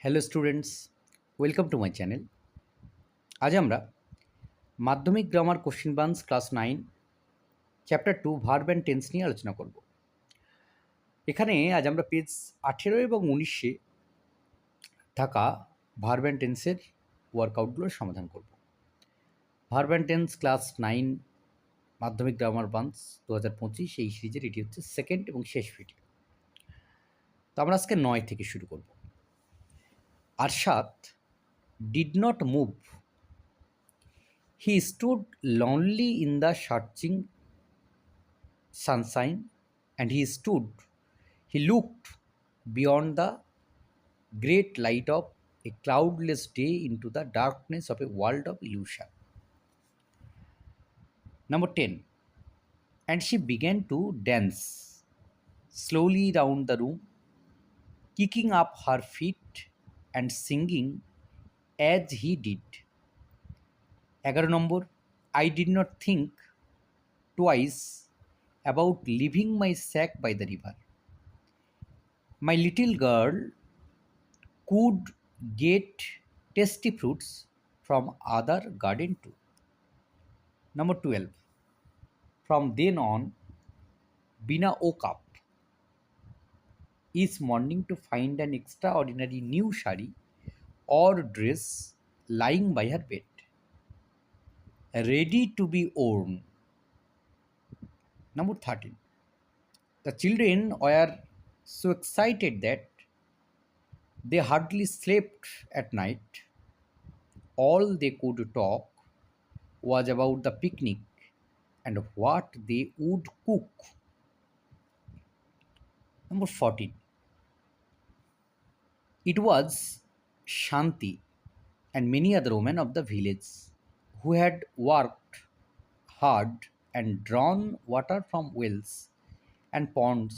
Hello students, welcome to my channel. আজ আমরা Madhyamik grammar question banks class 9 chapter 2 verb and tense নিয়ে আলোচনা করব। এখানে আজ আমরা পেজ 18 এবং 19-এ থাকা ভার্ব অ্যান্ড টেন্সের ওয়ার্কআউটগুলোর সমাধান করব। ভার্ব অ্যান্ড টেন্স ক্লাস 9 মাধ্যমিক গ্রামার বান্স 2025 এই সিরিজের এটি হচ্ছে সেকেন্ড এবং শেষ ভিডিও। তো আমরা আজকে 9 থেকে শুরু করব। Arshad did not move. He stood lonely in the searching sunshine, and he looked beyond the great light of a cloudless day into the darkness of a world of illusion. Number 10. And she began to dance slowly round the room, kicking up her feet and singing as he did. 11 number, I did not think twice about leaving my sack by the river. My little girl could get tasty fruits from other garden too. Number 12. From then on, Bina woke up each morning to find an extraordinary new sari or dress lying by her bed, ready to be worn. Number 13. The children were so excited that they hardly slept at night. All they could talk was about the picnic and what they would cook. Number 14. It was Shanti and many other women of the village who had worked hard and drawn water from wells and ponds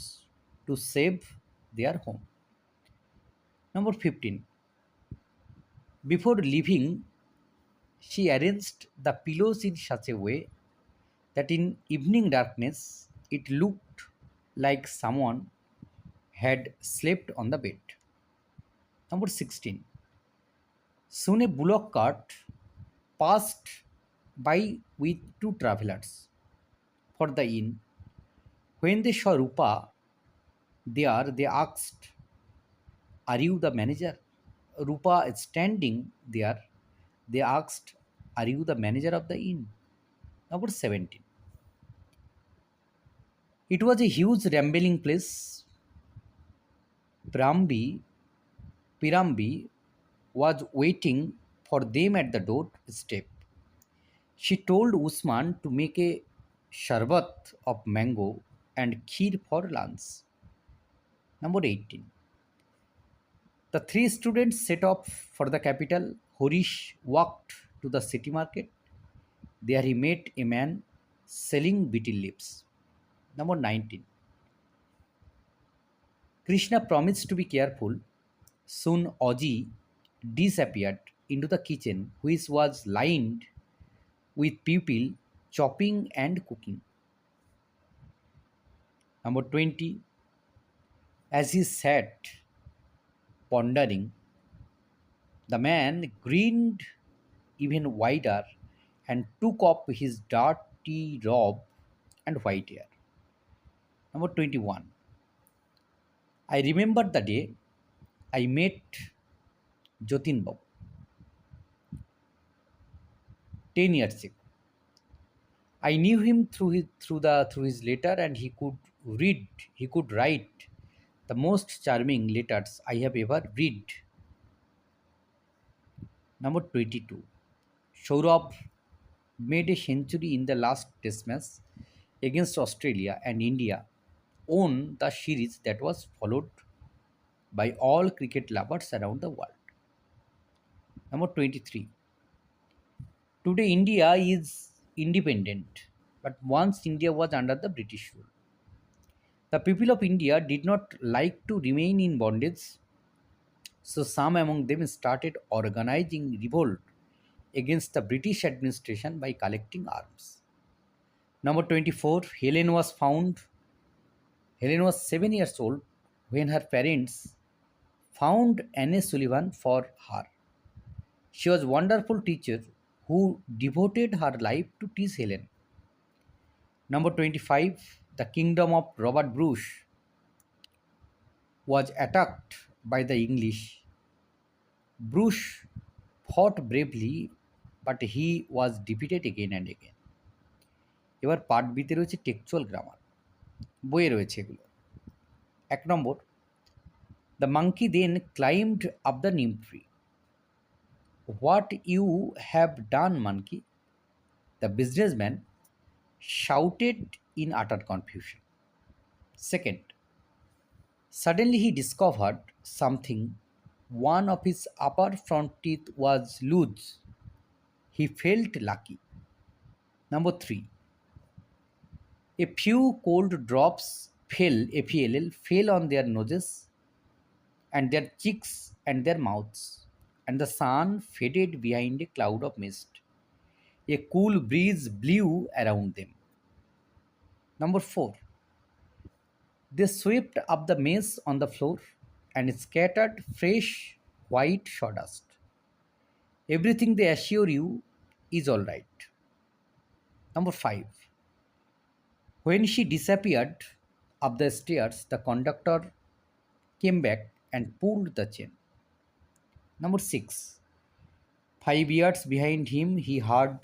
to save their home. Number 15. Before leaving, she arranged the pillows in such a way that in evening darkness it looked like someone had slept on the bed. Number 16. Soon a bullock cart passed by with two travelers for the inn. When they saw Rupa there, they asked, "Are you the manager?" Rupa is standing there. They asked, "Are you the manager of the inn?" Number 17. It was a huge rambling place. Pirambi was waiting for them at the doorstep. She told Usman to make a sharbat of mango and kheer for lunch. Number 18. The three students set off for the capital. Horish walked to the city market. There he met a man selling betel leaves. Number 19. Krishna promised to be careful. Soon Oji disappeared into the kitchen, which was lined with people chopping and cooking. Number 20. As he sat pondering, the man grinned even wider and took off his dirty robe and white hair. Number 21. I remember the day I met Jotin Babu 10 years ago. I knew him through his letter, and he could write the most charming letters I have ever read. Number 22. Saurabh made a century in the last test match against Australia, and India won the series that was followed by all cricket lovers around the world. Number 23. Today India is independent, but once India was under the British rule. The people of India did not like to remain in bondage, so some among them started organizing revolt against the British administration by collecting arms. Number 24. Helen was 7 years old when her parents found Anne Sullivan for her. She was a wonderful teacher who devoted her life to teach Helen. Number 25, the kingdom of Robert Bruce was attacked by the English. Bruce fought bravely, but he was defeated again and again. এবার part বিতে রয়েছে textual grammar, বইয়ে রয়েছে এগুলো। 1 number, the monkey then climbed up the neem tree. What you have done monkey, the businessman shouted in utter confusion. Second, suddenly he discovered something. One of his upper front teeth was loose. He felt lucky. Number 3, a few cold drops fell on their noses and their cheeks and their mouths, and the sun faded behind a cloud of mist. A cool breeze blew around them. Number 4, they swept up the mess on the floor and scattered fresh white sawdust. Everything, they assure you, is all right. Number 5, when she disappeared up the stairs, the conductor came back and pulled the chain. Number 6, 5 yards behind him, he heard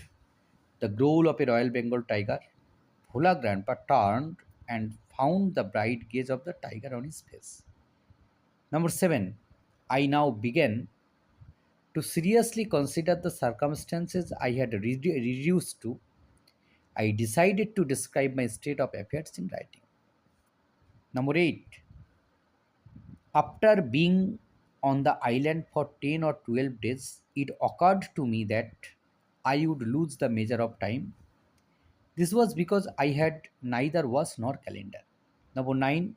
the growl of a Royal Bengal tiger. Bhola Grandpa turned and found the bright gaze of the tiger on his face. Number 7, I now began to seriously consider the circumstances I had reduced to. I decided to describe my state of affairs in writing. Number 8, after being on the island for 10 or 12 days, it occurred to me that I would lose the measure of time. This was because I had neither watch nor calendar. Number 9,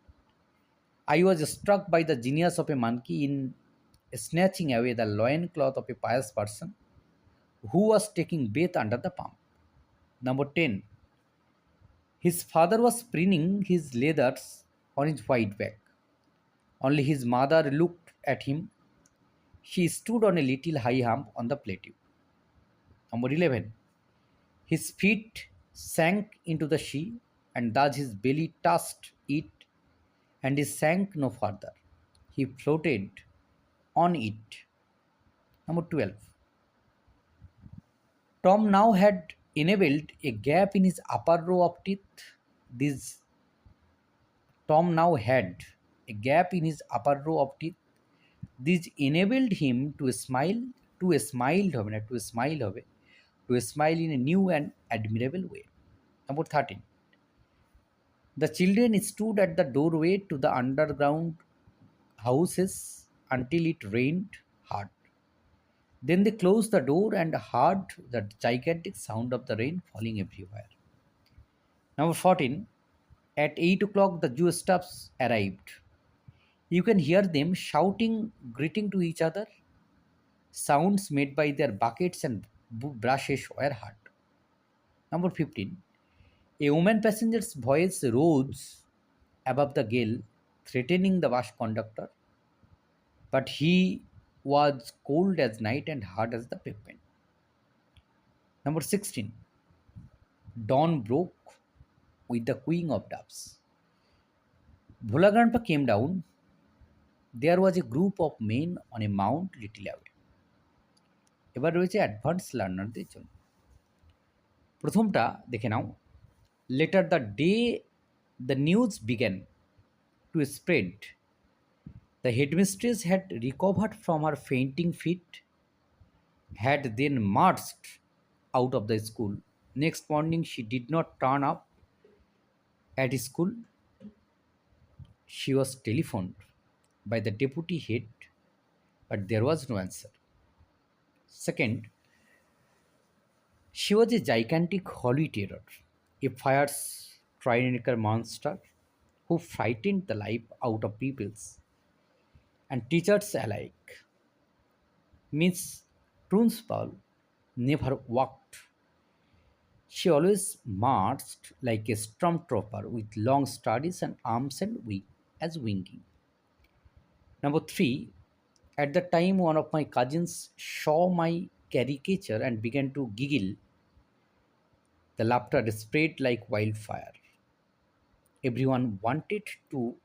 I was struck by the genius of a monkey in snatching away the loincloth of a pious person who was taking bath under the palm. Number 10, his father was preening his leathers on his white back. Only his mother looked at him. She stood on a little high hump on the plateau. Number 11, his feet sank into the sea, and thus his belly touched it, and he sank no further. He floated on it. Number 12, Tom now had enabled a gap in his upper row of teeth. This Tom now had a gap in his upper row of teeth. This enabled him to smile, to smile in a new and admirable way. Number 13, the children stood at the doorway to the underground houses until it rained hard. Then they closed the door and heard the gigantic sound of the rain falling everywhere. Number 14, at 8 o'clock the Jew staffs arrived. You can hear them shouting, greeting to each other. Sounds made by their buckets and brushes were heard. Number 15, a woman passenger's voice rose above the gale, threatening the bus conductor, but he was cold as night and hard as the pavement. Number 16, dawn broke with the cooing of doves. Bhola Grandpa came down. There was a group of men on a mount little away. এবার রয়েছে advance লার্নারদের জন্য। প্রথমটা দেখে নাও। Later the day the news began to spread, the headmistress had recovered from her fainting fit, had then marched out of the school. Next morning she did not turn up at school. She was telephoned by the deputy head, but there was no answer. Second, she was a gigantic holy terror, a fierce tyrannical monster who frightened the life out of pupils and teachers alike. Miss Principal never walked. She always marched like a stormtrooper with long studies and arms and as winging. Number 3, At the time, one of my cousins saw my caricature and began to giggle. The laughter spread like wildfire. Everyone wanted to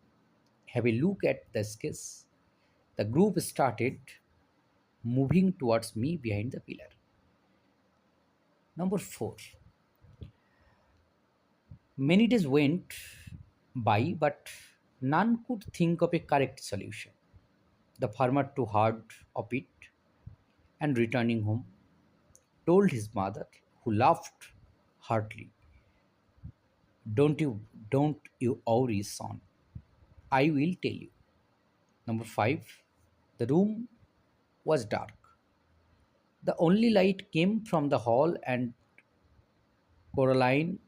have a look at the sketch. The group started moving towards me behind the pillar. Number 4. Many days went by, but none could think of a correct solution. The farmer, too hard of it and returning home, told his mother, who laughed heartily, don't you worry, son. I will tell you. Number 5. The room was dark. The only light came from the hall, and Coraline,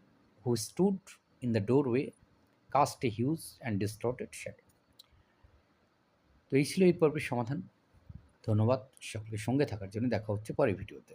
who stood in the doorway, cast a huge and distorted shadow. তো এই ছিল এই পর্বের সমাধান। ধন্যবাদ সকলের সঙ্গে থাকার জন্য। দেখা হচ্ছে পরের ভিডিওতে।